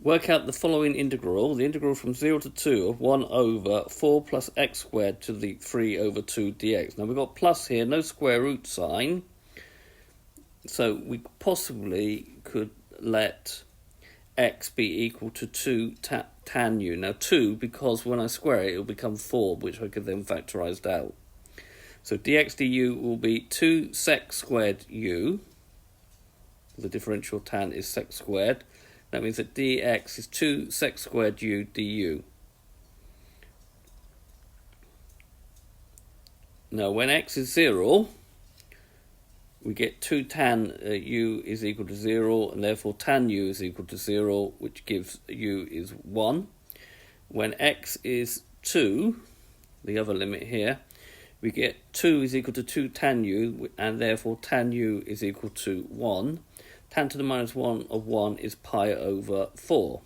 Work out the following integral, the integral from 0 to 2 of 1 over 4 plus x squared to the 3 over 2 dx. Now we've got plus here, no square root sign, so we possibly could let x be equal to 2 tan u. Now 2, because when I square it, it'll become 4, which I could then factorise out. So dx du will be 2 sec squared u. The differential tan is sec squared. That means that dx is 2 sec squared u du. Now when x is 0, we get 2 tan u is equal to 0, and therefore tan u is equal to 0, which gives u is 1. When x is 2, the other limit here, we get 2 is equal to 2 tan u, and therefore tan u is equal to 1. Tan to the minus 1 of 1 is pi over 4.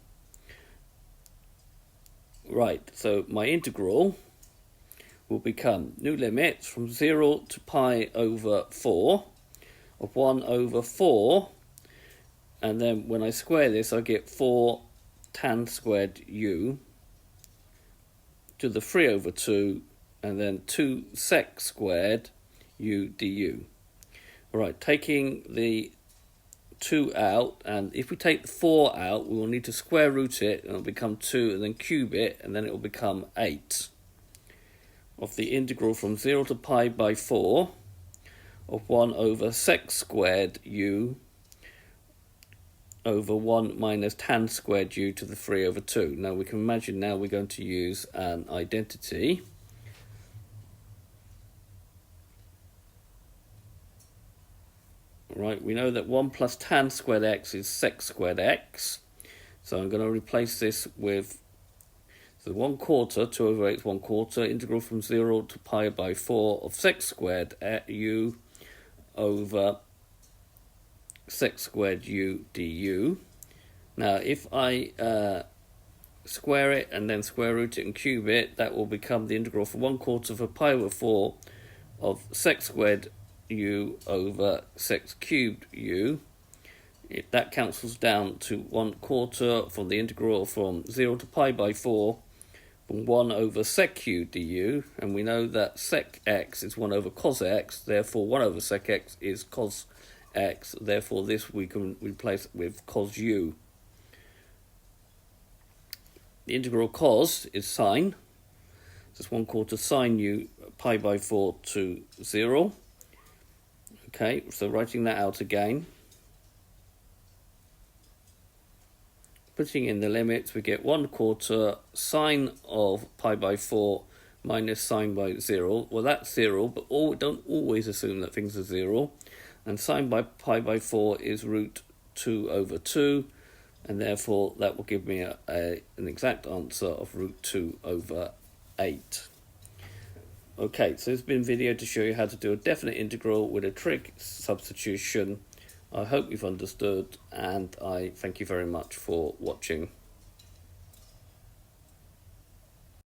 Right, so my integral will become new limits from 0 to pi over 4 of 1 over 4, and then when I square this I get 4 tan squared u to the 3 over 2, and then 2 sec squared u du. Alright, taking the 2 out, and if we take the 4 out, we will need to square root it, and it'll become 2, and then cube it, and then it will become 8. Of the integral from 0 to pi by 4 of 1 over sec squared u over 1 minus tan squared u to the 3 over 2. Now we can imagine now we're going to use an identity. Right, we know that 1 plus tan squared x is sec squared x. So I'm going to replace this with the 1/4, 2 over 8 is 1/4, integral from 0 to pi by 4 of sec squared u over sec squared u du. Now if I square it and then square root it and cube it, that will become the integral from 1/4 of a pi over 4 of sec squared u over sec cubed u. That cancels down to 1/4 from the integral from 0 to pi by 4 from 1 over sec cubed du, and we know that sec x is 1 over cos x, therefore 1 over sec x is cos x, therefore this we can replace with cos u. The integral cos is sine, so it's 1/4 sine u pi by 4 to 0. Okay, so writing that out again, putting in the limits, we get 1/4 sine of pi by 4 minus sine by 0. Well, that's 0, but don't always assume that things are 0. And sine by pi by 4 is root 2 over 2, and therefore that will give me an exact answer of root 2 over 8. Okay, so this has been a video to show you how to do a definite integral with a trig substitution. I hope you've understood, and I thank you very much for watching.